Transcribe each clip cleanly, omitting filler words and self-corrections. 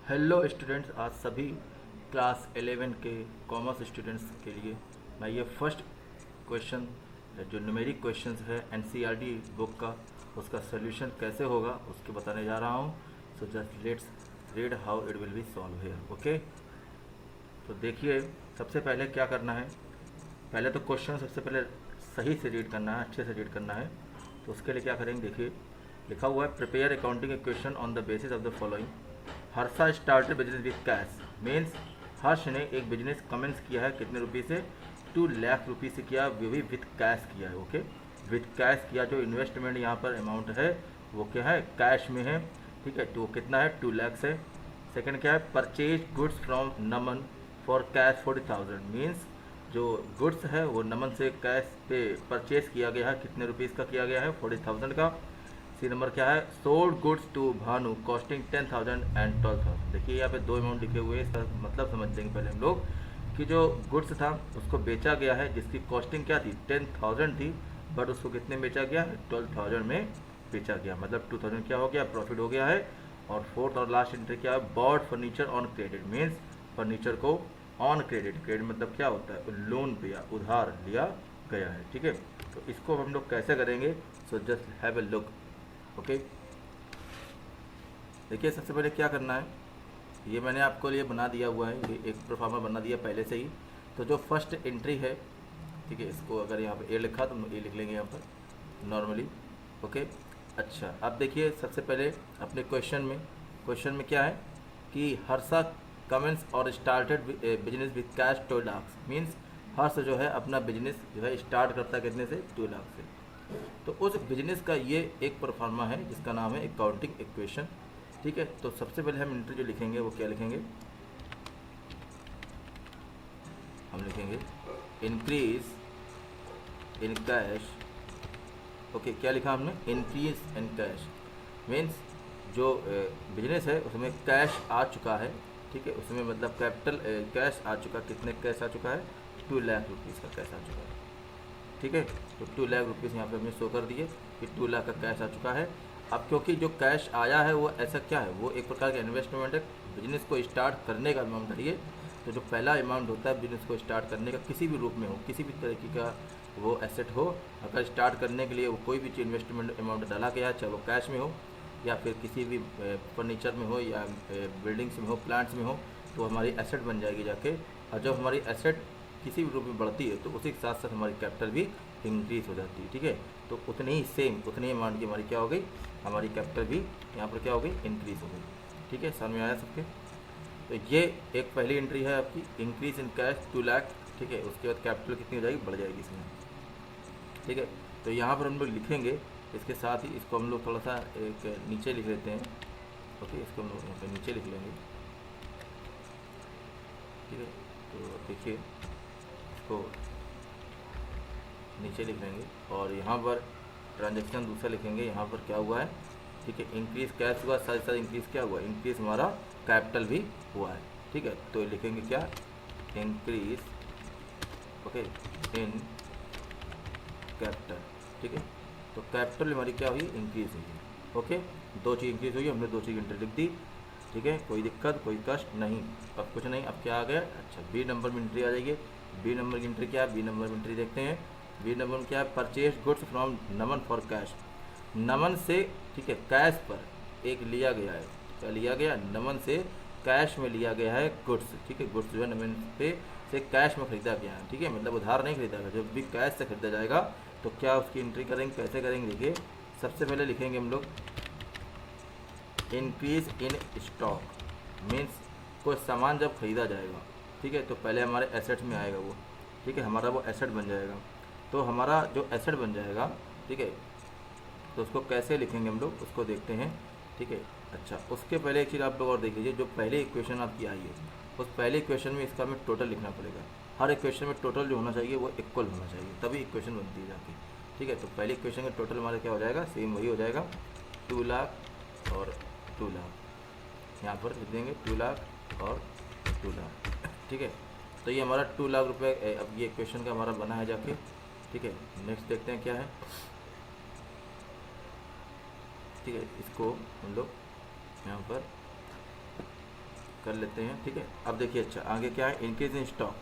Hello students, आज सभी class 11 के कॉमर्स स्टूडेंट्स के लिए मैं ये फर्स्ट क्वेश्चन जो न्यूमेरिक क्वेश्चंस है एनसीईआरटी बुक का उसका सोल्यूशन कैसे होगा उसके बताने जा रहा हूँ। So just let's read how it will be solve here. Okay, तो देखिए सबसे पहले क्या करना है। पहले तो क्वेश्चन सबसे पहले सही से रीड करना है, अच्छे से रीड करना है। तो उसके लिए क्या करेंगे, देखिए लिखा हुआ है prepare accounting equation on the basis of the following. Harsha started business with cash means Harsh ने एक बिजनेस कमेंस किया है कितने रुपये से, 2 लाख रुपये से किया, वो भी विद कैश किया है। ओके, विद कैश किया। जो इन्वेस्टमेंट यहाँ पर अमाउंट है वो क्या है, कैश में है। ठीक है, तो वो कितना है, 2 लाख है। सेकंड क्या है, purchase goods from Naman for cash 40,000 means जो गुड्स है वो नमन से कैश पे परचेज किया गया है, कितने रुपीज़ का किया गया है, 40,000 का। सी नंबर क्या है, sold goods to Bhanu costing 10,000 and 12,000। देखिए यहाँ पे दो अमाउंट लिखे हुए हैं, इसका मतलब समझ लेंगे पहले हम लोग कि जो गुड्स था उसको बेचा गया है जिसकी कॉस्टिंग क्या थी, 10,000 थी, बट उसको कितने बेचा गया है, 12,000 में बेचा गया, मतलब 2,000 क्या हो गया, प्रॉफिट हो गया है। और फोर्थ और लास्ट एंट्री क्या है, bought furniture on credit means furniture को ऑन क्रेडिट, क्रेडिट मतलब क्या होता है, लोन पे या उधार लिया गया है। ठीक है, तो इसको हम लोग कैसे करेंगे, so just have a look. Okay, देखिए सबसे पहले क्या करना है, ये मैंने आपको लिए बना दिया हुआ है, ये एक प्रोफार्मा बना दिया पहले से ही। तो जो फर्स्ट एंट्री है, ठीक है, इसको अगर यहाँ पे ए लिखा तो हम ए लिख लेंगे यहाँ पर नॉर्मली। ओके, अच्छा अब देखिए सबसे पहले अपने क्वेश्चन में क्या है कि हर्षा कमेंस और started business with cash 2 lakh means Harsh जो है अपना बिजनेस जो है स्टार्ट करता है कितने से, 2 लाख से। तो उस बिजनेस का ये एक परफॉर्मा है जिसका नाम है अकाउंटिंग इक्वेशन। ठीक है, तो सबसे पहले हम एंट्री जो लिखेंगे वो क्या लिखेंगे, हम लिखेंगे इंक्रीज इन कैश। ओके, क्या लिखा हमने, इंक्रीज इन कैश मीन्स जो बिजनेस है उसमें कैश आ चुका है। ठीक है, उसमें मतलब कैपिटल कैश आ चुका, कितने कैश आ चुका है, 2 लाख रुपीज़ का कैश आ चुका है। ठीक है, तो 2 लाख रुपीज़ यहाँ पे हमने शो कर दिए कि 2 लाख का कैश आ चुका है। अब क्योंकि जो कैश आया है वो ऐसा क्या है, वो एक प्रकार का इन्वेस्टमेंट है, बिजनेस को स्टार्ट करने का अमाउंट है ये। तो जो पहला अमाउंट होता है बिजनेस को स्टार्ट करने का, किसी भी रूप में हो, किसी भी तरीके का वो एसेट हो, अगर स्टार्ट करने के लिए वो कोई भी चीज़ इन्वेस्टमेंट अमाउंट डाला गया है, चाहे वो कैश में हो या फिर किसी भी फर्नीचर में हो या बिल्डिंग्स में हो, प्लांट्स में हो, तो हमारी एसेट बन जाएगी जाके। और जब हमारी एसेट किसी भी रूप में बढ़ती है तो उसी के साथ साथ हमारी कैपिटल भी इंक्रीज हो जाती है। ठीक है, तो उतनी ही सेम उतनी अमाउंट की हमारी क्या हो गई, हमारी कैपिटल भी यहाँ पर क्या हो गई, इंक्रीज हो गई। ठीक है, समझ में आया सबके। तो ये एक पहली एंट्री है आपकी, इंक्रीज इन कैश 2 लाख। ठीक है, उसके बाद कैपिटल कितनी हो जाएगी, बढ़ जाएगी इसमें। ठीक है, तो यहाँ पर हम लोग लिखेंगे, इसके साथ ही इसको हम लोग थोड़ा सा एक नीचे लिख लेते हैं। ओके, इसको हम लोग यहाँ पर नीचे लिख लेंगे। ठीक है, तो देखिए इसको नीचे लिख लेंगे और यहाँ पर ट्रांजैक्शन दूसरा लिखेंगे, यहाँ पर क्या हुआ है। ठीक है, इंक्रीज कैश हुआ, साथ साथ इंक्रीज क्या हुआ, इंक्रीज हमारा कैपिटल भी हुआ है। ठीक है, तो लिखेंगे क्या, इंक्रीज ओके इन कैपिटल। ठीक है, तो कैपिटल हमारी क्या हुई, इंक्रीज हुई है। ओके, दो चीज़ इंक्रीज हुई, हमने दो चीज़ एंट्री लिख दी। ठीक है, कोई दिक्कत कोई कष्ट नहीं, अब कुछ नहीं। अब क्या आ गया, अच्छा बी नंबर में एंट्री आ जाइए। बी नंबर की एंट्री क्या है, बी नंबर में एंट्री देखते हैं। बी नंबर में क्या है, purchase goods from Naman for cash, Naman से। ठीक है, कैश पर एक लिया गया है, क्या लिया गया, नमन से कैश में लिया गया है गुड्स। ठीक है, गुड्स जो है नमन पे से कैश में खरीदा गया है। ठीक है, मतलब उधार नहीं खरीदा गया, जब भी कैश से खरीदा जाएगा तो क्या उसकी एंट्री करेंगे, कैसे करेंगे, देखिए सबसे पहले लिखेंगे हम लोग इंक्रीज इन स्टॉक मीन्स कोई सामान जब खरीदा जाएगा, ठीक है, तो पहले हमारे एसेट्स में आएगा वो। ठीक है, हमारा वो एसेट बन जाएगा। तो हमारा जो एसेट बन जाएगा, ठीक है, तो उसको कैसे लिखेंगे हम लोग, उसको देखते हैं। ठीक है, अच्छा उसके पहले एक चीज़ आप लोग और देख लीजिए, जो पहले इक्वेशन आपकी आई है उस पहले इक्वेशन में इसका हमें टोटल लिखना पड़ेगा। हर इक्वेशन में टोटल जो होना चाहिए वो इक्वल होना चाहिए, तभी इक्वेशन बनती है जाके। ठीक है, तो पहली इक्वेशन का टोटल हमारा क्या हो जाएगा, सेम वही हो जाएगा, 2 लाख और 2 लाख। यहाँ पर लिख देंगे 2 लाख और 2 लाख। ठीक है, तो ये हमारा 2 लाख रुपये अब ये इक्वेशन का हमारा बना है जाके। ठीक है, नेक्स्ट देखते हैं क्या है। ठीक है, इसको हम लोग यहाँ पर कर लेते हैं, ठीक है। अब देखिए अच्छा आगे क्या है, इंक्रीज इन स्टॉक,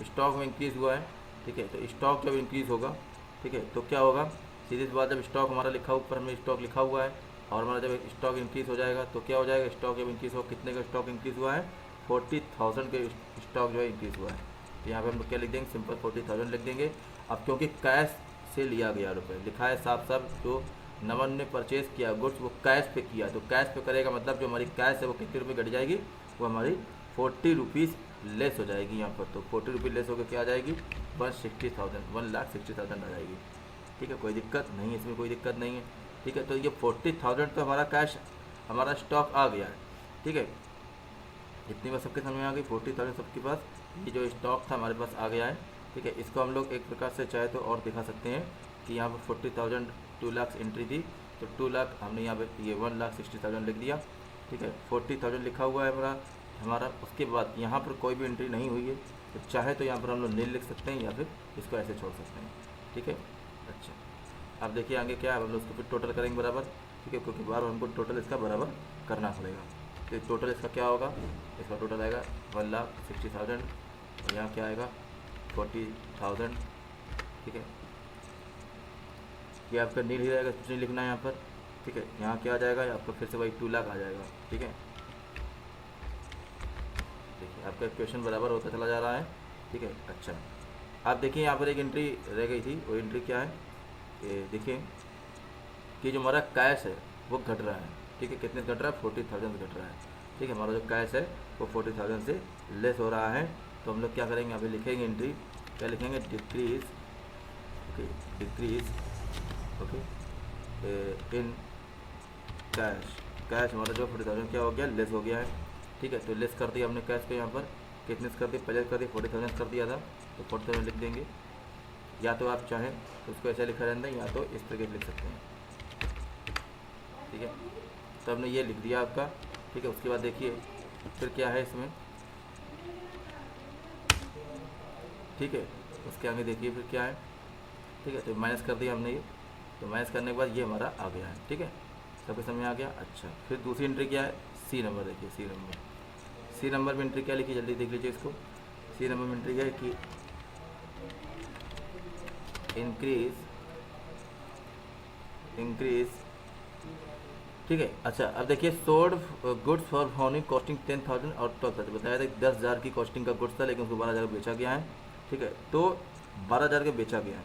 स्टॉक में इंक्रीज़ हुआ है, ठीक है। तो स्टॉक जब इंक्रीज़ होगा, ठीक है, तो क्या होगा, सीधी सी बात, जब स्टॉक हमारा लिखा ऊपर हमने स्टॉक लिखा हुआ है और हमारा जब स्टॉक इंक्रीज़ हो जाएगा तो क्या हो जाएगा, स्टॉक जब इंक्रीज़ हो, कितने का स्टॉक इंक्रीज़ हुआ है, 40,000 के स्टॉक जो है इंक्रीज़ हुआ है। तो यहाँ पे हम लोग क्या लिख देंगे, सिंपल 40,000 लिख देंगे। अब क्योंकि कैश से लिया गया रुपये लिखा है साफ साफ, जो नमन ने परचेज़ किया गुड्स वो कैश पे किया, तो कैश पे करेगा मतलब जो हमारी कैश है वो कितने रुपये घट जाएगी, वो हमारी 40 रुपीज़ लेस हो जाएगी यहाँ पर। तो 40 रुपये लेस होकर क्या आ जाएगी, 160,000, 1,60,000 आ जाएगी, ठीक है। कोई दिक्कत नहीं है, इसमें कोई दिक्कत नहीं है, ठीक है। तो ये 40,000 तो हमारा कैश, हमारा स्टॉक आ गया है, ठीक है। इतनी बार सबके समझ में आ गई, 40,000 सबके पास ये जो स्टॉक था हमारे पास आ गया है, ठीक है। इसको हम लोग एक प्रकार से चाहे तो और दिखा सकते हैं कि यहाँ पर 40,000 2 लाख एंट्री थी, तो 2 लाख हमने यहाँ पे ये 1,60,000 लिख दिया, ठीक है। 40,000 लिखा हुआ है हमारा। उसके बाद यहाँ पर कोई भी एंट्री नहीं हुई है, तो चाहे तो यहाँ पर हम लोग नील लिख सकते हैं या फिर इसको ऐसे छोड़ सकते हैं, ठीक है। अच्छा अब देखिए आगे क्या है, हम लोग इसको फिर टोटल करेंगे बराबर, ठीक है, क्योंकि बार हमको टोटल इसका बराबर करना पड़ेगा। तो टोटल इसका क्या होगा, इसका टोटल आएगा 1,60,000 और यहाँ क्या आएगा 40,000, ठीक है। ये आपका नील ही रहेगा, कुछ नहीं लिखना है यहाँ पर, ठीक है। यहाँ क्या आ जाएगा, आपका फिर से वही 2 लाख आ जाएगा, ठीक है। देखिए आपका इक्वेशन बराबर होता चला जा रहा है, ठीक है। अच्छा आप देखिए यहाँ पर एक एंट्री रह गई थी, वो एंट्री क्या है, ये देखिए कि जो हमारा कैश है वो घट रहा है, ठीक है। कितने घट रहा है, 40,000 घट रहा है, ठीक है। हमारा जो कैश है वो 40,000 से लेस हो रहा है। तो हम लोग क्या करेंगे, यहाँ पे लिखेंगे एंट्री, क्या लिखेंगे, decrease, okay, decrease, okay, in cash, cash हमारा जो 40,000 क्या हो गया, लेस हो गया है, ठीक है। तो लेस कर दिया हमने कैश को, यहाँ पर कितने कर दिया, पहले कर दिया 40,000 कर दिया था, तो 40,000 लिख देंगे। या तो आप चाहें तो उसको ऐसा लिखा रहता है, या तो इस तरीके से लिख सकते हैं, ठीक है। तो हमने ये लिख दिया आपका, ठीक है। उसके बाद देखिए फिर क्या है इसमें, ठीक है। उसके आगे देखिए फिर क्या है, ठीक है। तो माइनस कर दिया हमने ये, तो माइनस करने के बाद ये हमारा आ गया है, ठीक है। सबके समझ में आ गया। अच्छा फिर दूसरी एंट्री क्या है, सी नंबर, देखिए सी नंबर, सी नंबर में एंट्री क्या लिखी, जल्दी देख लीजिए इसको। सी नंबर में एंट्री है कि इंक्रीज, ठीक है। अच्छा अब देखिए सोल्ड गुड्स फॉर फॉर्निंग कॉस्टिंग 10,000 और 12,000, बताया था 10,000 की कॉस्टिंग का गुड्स था, लेकिन उसको 12,000 का बेचा गया है, ठीक है। तो 12,000 का बेचा गया है,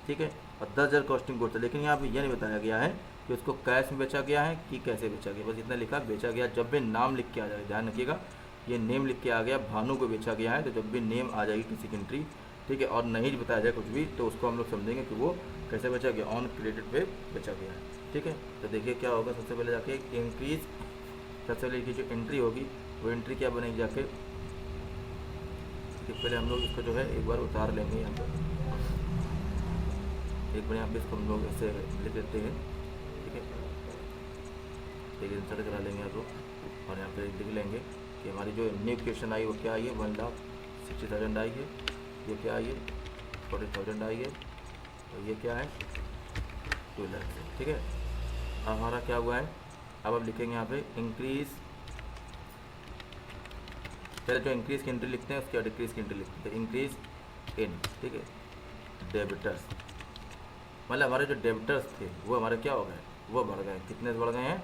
ठीक है, और 10,000 कॉस्टिंग गुड्स था, लेकिन यहाँ पे यह नहीं बताया गया है कि उसको कैश में बेचा गया है कि कैसे बेचा गया, बस इतना लिखा बेचा गया। जब भी नाम लिख के आ जाएगा, ध्यान रखिएगा, ये नेम लिख के आ गया, भानु को बेचा गया है, तो जब भी नेम आ जाएगी किसी की एंट्री, ठीक है, और नहीं बताया जाए कुछ भी, तो उसको हम लोग समझेंगे कि वो कैसे बेचा गया, ऑन क्रेडिट पे बेचा गया है, ठीक है। तो देखिए क्या होगा, सबसे पहले जाके इंक्रीज, सबसे पहले की जो एंट्री होगी वो एंट्री क्या बनेगी जाके, पहले हम लोग इसको जो है एक बार उतार लेंगे यहाँ पर, एक बार यहाँ पे इसको हम लोग ऐसे लिख देते हैं, ठीक है। एक इंसर्ट करा लेंगे यहाँ को, और यहाँ पे लिख लेंगे कि हमारी जो न्यू क्वेश्चन आई वो क्या आई है, 1,60,000 आई है, ये क्या आई है, 40,000 आई है, और ये क्या है 2 लाख, ठीक है। अब हमारा क्या हुआ है, अब लिखेंगे यहाँ पे इंक्रीज, पहले जो इंक्रीज की एंट्री लिखते हैं उसके बाद डिक्रीज की एंट्री लिखते हैं, इंक्रीज इन, ठीक है, डेबिटर्स, मतलब हमारे जो डेबिटर्स थे वो हमारे क्या हो गए, वो बढ़ गए, कितने से बढ़ गए हैं,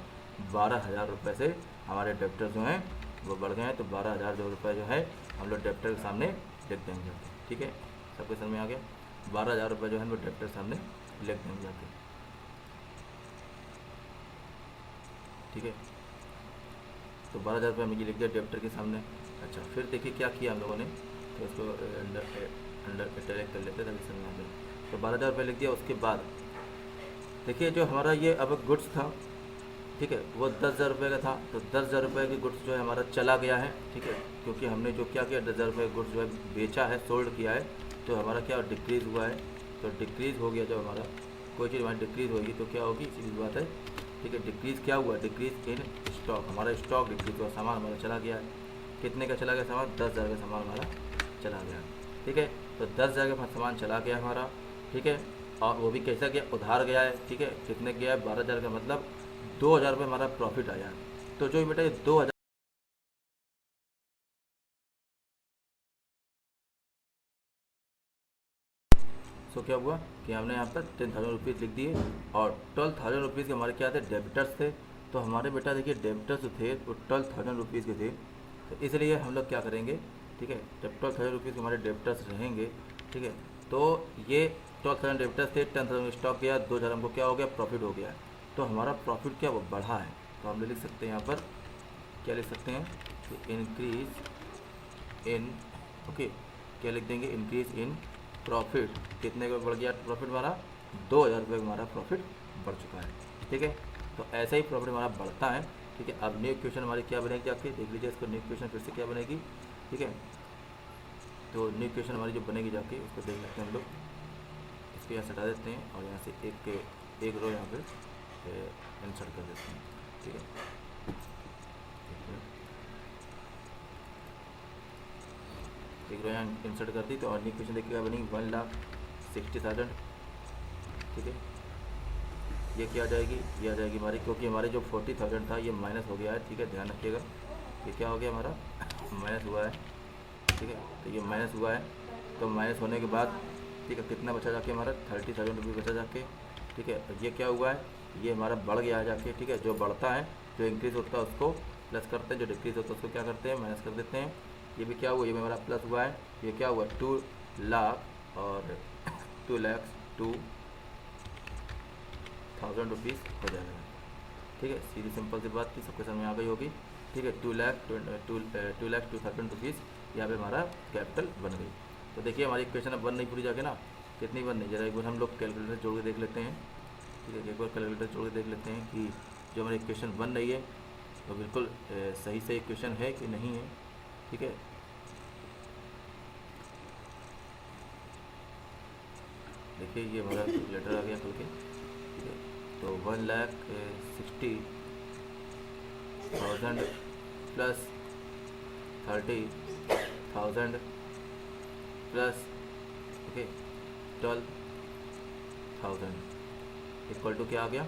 12,000 रुपये से हमारे डेबिटर्स जो हैं वो बढ़ गए हैं। तो 12,000 रुपये जो है हम लोग डेबिटर के सामने लिख देंगे, ठीक है। सबके समझ में आ गया, 12,000 रुपये जो है वो डेबिटर के सामने लिख देंगे जाके, ठीक है। तो 12,000 रुपये हमें ये लिख दिया डेबिटर के सामने। अच्छा फिर देखिए क्या किया हम लोगों ने, तो इसको अंडर इटैलिक कर लेते ताकि समझ आ जाए। तो 12,000 रुपये लिख दिया। उसके बाद देखिए जो हमारा ये अब गुड्स था, ठीक है, वो 10,000 रुपये का था, तो 10,000 रुपये की गुड्स जो है हमारा चला गया है, ठीक है, क्योंकि हमने जो क्या किया 10,000 रुपये गुड्स जो है बेचा है, सोल्ड किया है, तो हमारा क्या डिक्रीज़ हुआ है। तो डिक्रीज़ हो गया, जब हमारा कोई चीज़ हमारी डिक्रीज़ होगी तो क्या होगी, सीधी बात है, ठीक है। डिक्रीज़ क्या हुआ, डिक्रीज़ इन स्टॉक, हमारा स्टॉक डिक्रीज़ हुआ, सामान हमारा चला गया है। कितने का चला गया सामान, 10,000 का सामान हमारा चला गया, ठीक है। तो 10,000 का सामान चला गया हमारा, ठीक है, और वो भी कैसा गया, उधार गया है, ठीक है। कितने गया है, 12,000 का, मतलब 2,000 रुपये हमारा प्रॉफिट आया है। तो जो बेटा ये 2,000 सो क्या हुआ कि हमने यहाँ पर 10,000 रुपीज़ लिख दिए और 12,000 रुपीज़ के हमारे क्या थे, डेबिटर्स थे। तो हमारे बेटा देखिए डेबिटर्स जो थे वो 12,000 रुपीज़ के थे, तो इसलिए हम लोग क्या करेंगे, ठीक है, जब 12,000 रुपीज़ के हमारे डेबिटर्स रहेंगे, ठीक है, तो ये 12,000 डेबिटर्स थे, 10,000 स्टॉक गया, 2,000 हमको क्या हो गया, प्रॉफिट हो गया। तो हमारा प्रॉफिट क्या वो बढ़ा है, तो हम लिख सकते हैं यहाँ पर क्या लिख सकते हैं कि इंक्रीज इन, ओके, क्या लिख देंगे, इंक्रीज इन प्रॉफिट। कितने का बढ़ गया प्रॉफिट हमारा, 2,000 रुपये का हमारा प्रॉफिट बढ़ चुका है, ठीक है। तो ऐसा ही प्रॉफिट हमारा बढ़ता है, ठीक है। अब न्यू इक्वेशन हमारी क्या बनेगी, जाके देख लीजिए इसको, न्यू इक्वेशन फिर से क्या बनेगी, ठीक है। तो न्यू इक्वेशन हमारी जो बनेगी जाके उसको देख लेते हैं हम लोग, इसको यहाँ से हटा देते हैं और यहाँ से एक रो यहाँ पे इंसर्ट कर देते हैं, ठीक है। एक रो यहाँ इंसर्ट कर दी, तो और न्यू इक्वेशन देखिए क्या बनेगी, 1,60,000, ठीक है। ये क्या आ जाएगी, ये आ जाएगी हमारी, क्योंकि हमारे जो 40,000 था ये माइनस हो गया है, ठीक है, ध्यान रखिएगा। ये क्या हो गया हमारा, माइनस हुआ है, ठीक है। तो ये माइनस हुआ है, तो माइनस होने के बाद, ठीक है, कितना बचा जाके हमारा 30,000 रुपये बचा जाके, ठीक है। ये क्या हुआ है, ये हमारा बढ़ गया है जाके, ठीक है। जो बढ़ता है, जो इंक्रीज़ होता है उसको प्लस करते हैं, जो डिक्रीज़ होता है उसको क्या करते हैं, माइनस कर देते हैं। ये भी क्या हुआ, ये हमारा प्लस हुआ है, ये क्या हुआ 2 लाख और 2,02,000 रुपीज़ हो जाएगा, ठीक है। सीधी सिंपल सी बात थी, सबके समझ में आ गई होगी, ठीक है। 2,02,000 रुपीज़ यहाँ पे हमारा कैपिटल बन गई। तो देखिए हमारी इक्वेशन अब बन नहीं पूरी जाके ना, कितनी बन नहीं, जरा एक बार हम लोग कैलकुलेटर जोड़ के देख लेते हैं, ठीक है। एक बार कैलकुलेटर जोड़ के देख लेते हैं कि जो हमारी इक्वेशन बन रही है वो बिल्कुल सही से इक्वेशन है कि नहीं है, ठीक है। देखिए ये हमारा कैलकुलेटर आ गया खुल के, ठीक है। तो 1,60,000 plus 30,000 plus, okay, 12,000 equal to क्या आ गया,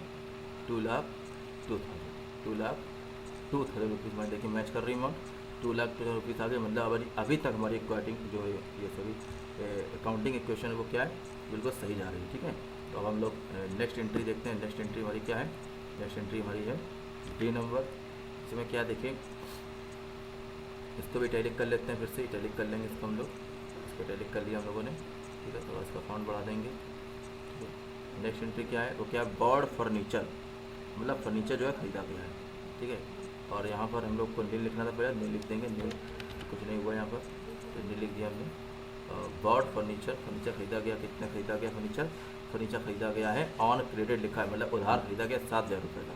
2,02,000 रुपीज़। मैं देखिए मैच कर रही हूँ, 2,02,000 रुपीज़ आ गए। मतलब अभी तक हमारी अकाउंटिंग जो है, ये सभी अकाउंटिंग इक्वेशन है वो क्या है, बिल्कुल सही जा रही है, ठीक है। तो अब हम लोग नेक्स्ट एंट्री देखते हैं। नेक्स्ट एंट्री हमारी क्या है, नेक्स्ट एंट्री हमारी है डी नंबर। इसमें क्या देखें, इसको भी इटैलिक कर लेते हैं, फिर से इटैलिक कर लेंगे इसको हम लोग, इसको इटैलिक कर लिया हम लोगों ने, ठीक है। तो इसका फॉन्ट बढ़ा देंगे, ठीक है। नेक्स्ट एंट्री क्या है, वो क्या है, बॉड फर्नीचर, मतलब फर्नीचर जो है खरीदा गया है, ठीक है। और यहाँ पर हम लोग को नील लिखना था, पहले नील लिख देंगे, नील कुछ नहीं हुआ यहाँ पर, तो नील लिख दिया हमने। बॉड फर्नीचर, फर्नीचर खरीदा गया, कितना खरीदा गया फर्नीचर, फर्नीचर खरीदा गया है ऑन क्रेडिट लिखा है, मतलब उधार खरीदा गया 7,000 रुपये का।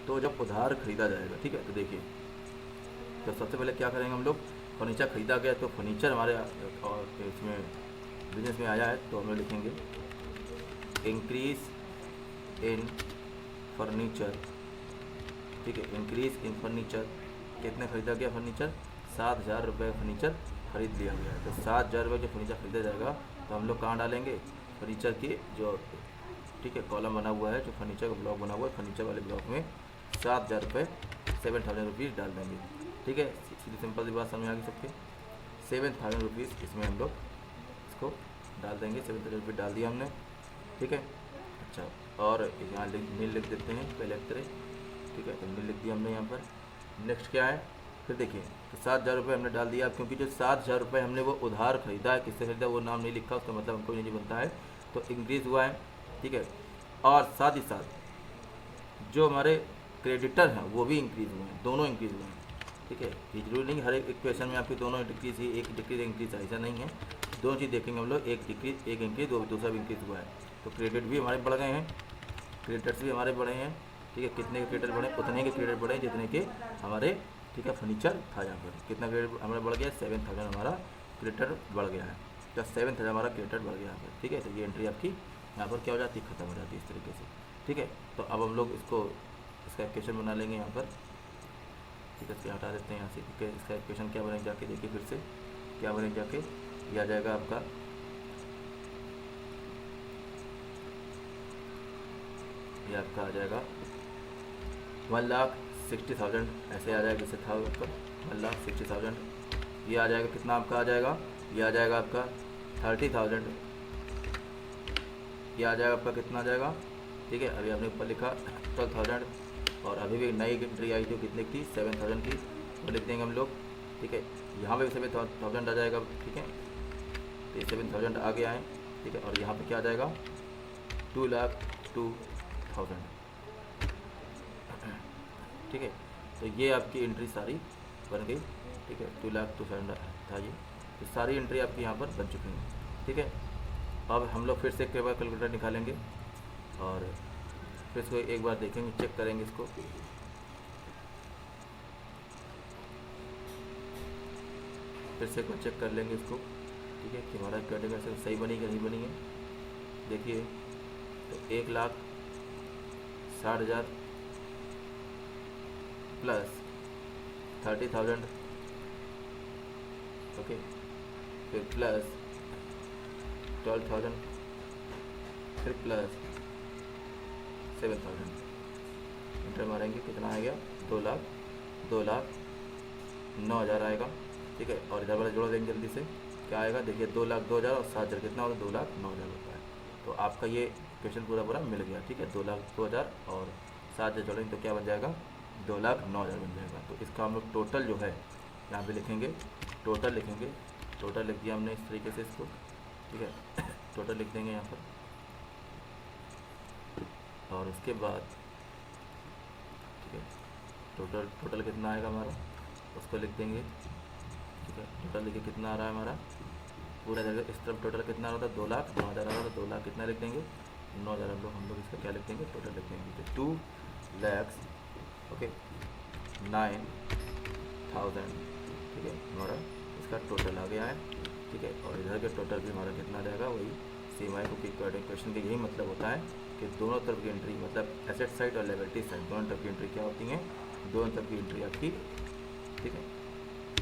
तो जब उधार खरीदा जाएगा, ठीक है, तो देखिए, तो सबसे पहले क्या करेंगे हम लोग, फर्नीचर खरीदा गया, तो फर्नीचर हमारे और इसमें बिजनेस में आया है, तो हम लोग लिखेंगे इंक्रीज इन फर्नीचर, ठीक है, इंक्रीज इन फर्नीचर। कितने खरीदा गया फर्नीचर, 7,000 रुपये फर्नीचर खरीद लिया गया है। तो 7,000 रुपये जो फर्नीचर खरीदा जाएगा, तो हम लोग कहाँ डालेंगे, फर्नीचर की जो, ठीक है, कॉलम बना हुआ है, जो फर्नीचर का ब्लॉक बना हुआ है, फर्नीचर वाले ब्लॉक में 7,000 रुपये 7,000 रुपीज़ डाल देंगे, ठीक है। सीधी सिंपल सी बात समझ आ गई सबके, 7,000 रुपीज़ इसमें हम लोग इसको डाल देंगे, 7,000 रुपये डाल दिया हमने, ठीक है। अच्छा, और यहाँ नील लिख देते हैं पहले अक्षर, ठीक है, तो नील लिख दिया हमने यहाँ पर। नेक्स्ट क्या है, फिर देखिए, तो 7,000 रुपये हमने डाल दिया, क्योंकि जो 7,000 रुपये हमने वो उधार खरीदा है, किससे खरीदा वो नाम नहीं लिखा, उसका मतलब हमको नहीं बनता है, तो इंक्रीज़ हुआ है, ठीक है। और साथ ही साथ जो हमारे क्रेडिटर हैं वो भी इंक्रीज़ हुए हैं, दोनों इंक्रीज़ हुए हैं, ठीक है। ये जरूरी नहीं हर एक इक्वेशन में आपकी दोनों डिक्रीज ही, एक डिक्रीज इंक्रीज ऐसा नहीं है, दोनों चीज़ देखेंगे हम लोग, एक डिक्रीज एक इंक्रीज, दूसरा भी इंक्रीज हुआ है। तो क्रेडिट भी हमारे बढ़ गए हैं, क्रेडिटर्स भी हमारे बढ़े हैं, ठीक है। कितने के क्रेडिट बढ़े, उतने के क्रेडिट बढ़े जितने के हमारे, ठीक है, फर्नीचर था यहाँ पर। कितना क्रेडिट हमारा बढ़ गया, 7,000 हमारा क्रेडिटर बढ़ गया है, तो 7,000 हमारा क्रेडिटर बढ़ गया यहाँ पर, ठीक है। तो ये एंट्री आपकी यहाँ पर क्या हो जाती है, खत्म हो जाती है इस तरीके से, ठीक है। तो अब हम लोग इसको, इसका इक्वेशन बना लेंगे यहाँ पर, ठीक है। इसके हटा देते हैं यहाँ से, ठीक है। इसका इक्वेशन क्या बनेगा जाके देखिए, फिर से क्या बनेगा जाके, ये आ जाएगा आपका, ये आपका आ जाएगा 1,60,000, ऐसे आ जाएगा जैसे था ऊपर 1,60,000। ये आ जाएगा कितना आपका आ जाएगा, ये आ जाएगा आपका 30,000 ये आ जाएगा आपका कितना आ जाएगा, ठीक है। अभी आपने ऊपर लिखा 12,000 और अभी भी नई एंट्री आई थी कितने की 7,000 की, वो लिख देंगे हम लोग, ठीक है। यहाँ पे भी 7,000 आ जाएगा, ठीक है। तो ये 7,000 आ गया है, ठीक है। और यहाँ पे क्या आ जाएगा 2,02,000, ठीक है। तो ये आपकी एंट्री सारी बन गई, ठीक है। 2,02,000 था ये, तो सारी एंट्री आपकी यहाँ पर बन चुकी है, ठीक है। अब हम लोग फिर से एक बार कैलकुलेटर निकालेंगे और फिर इसको एक बार देखेंगे, चेक करेंगे इसको। फिर से एक बार चेक कर लेंगे इसको, ठीक है, कि हमारा कैटेगरी सही बनी कि नहीं बनी है। देखिए तो 1,60,000 प्लस 30,000, ओके, फिर प्लस 12,000, फिर प्लस 7,000, इंटर मारेंगे कितना आ गया 2,09,000 आएगा, ठीक है। और इधर वाला जोड़ देंगे जल्दी से, क्या आएगा देखिए 2,02,000 और 7,000 कितना होगा 2,09,000 होता है। तो आपका ये क्वेश्चन पूरा मिल गया, ठीक है। 2,02,000 और 7,000 जोड़ेंगे तो क्या बन जाएगा 2,09,000 बन जाएगा। तो इसका हम लोग टोटल जो है यहाँ पे लिखेंगे, टोटल लिखेंगे, टोटल लिख दिया हमने इस तरीके से इसको, ठीक है। टोटल लिख देंगे यहाँ पर और उसके बाद, ठीक है, टोटल कितना आएगा हमारा उसको लिख देंगे, ठीक है। टोटल लिखे कितना आ रहा है हमारा पूरा जगह इस तरफ टोटल कितना आ रहा था 2,09,000 आ रहा था, 2,00,000 कितना लिख देंगे 9,000 हम लोग इसका क्या लिख देंगे टोटल लिख देंगे, तो 2,00,000 ओके 9,000, ठीक है। हमारा इसका टोटल आ गया है, ठीक है। और इधर के टोटल भी हमारा कितना आ जाएगा वही सेम आई को क्वेश्चन का यही मतलब होता है कि दोनों तरफ की एंट्री मतलब एसेट साइड और लायबिलिटी साइड दोनों तरफ की एंट्री क्या होती हैं, दोनों तरफ की एंट्री आपकी, ठीक है,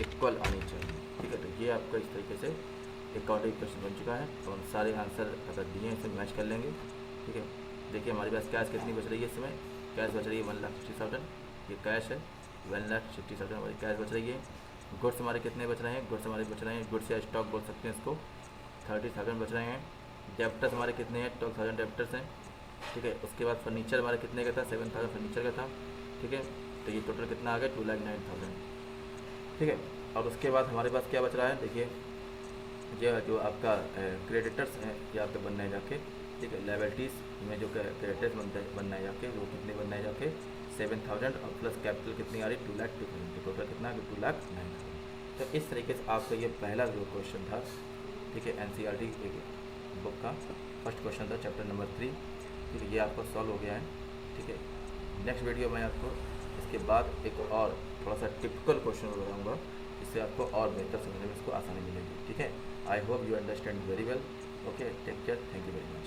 इक्वल आनी चाहिए, ठीक है। तो ये आपका इस तरीके से अकाउंटिंग क्वेश्चन बन चुका है और सारे आंसर अगर दिए हैं इसे मैच कर लेंगे, ठीक है। देखिए हमारे पास कैश कितनी बच रही है, इस समय कैश बच रही है 1,60,000, ये कैश है 1,60,000 हमारी कैश बच रही है। गुड्स हमारे कितने बच रहे हैं, गुड्स हमारे बच रहे हैं, गुड्स या स्टॉक बोल सकते हैं इसको, 30,000 बच रहे हैं। डेप्टर्स हमारे कितने हैं 12,000 डेप्टर्स हैं, ठीक है। उसके बाद फर्नीचर हमारे कितने का था 7,000 फर्नीचर का था, ठीक है। तो ये टोटल कितना आ गया 2,09,000, ठीक है। और उसके बाद हमारे पास क्या बच रहा है देखिए, ये जो आपका क्रेडिटर्स हैं ये आपके बनना है जाके, ठीक है। लायबिलिटीज़ में जो क्रेडिटर्स बनना है जाके वो कितने बनना है जाके 7,000 और प्लस कैपिटल कितनी आ रही 2,02,000, तो टोटल कितना आ गया 2,09,000। तो इस तरीके से आपका ये पहला जो क्वेश्चन था, ठीक है, NCERT बुक का फर्स्ट क्वेश्चन था चैप्टर नंबर 3, ठीक है। ये आपका सॉल्व हो गया है, ठीक है। नेक्स्ट वीडियो में आपको इसके बाद एक और थोड़ा सा टिपिकल क्वेश्चन बताऊँगा, इससे आपको और बेहतर समझने में इसको आसानी मिलेगी, ठीक है। I hope you understand very well, okay, take care, thank you very much.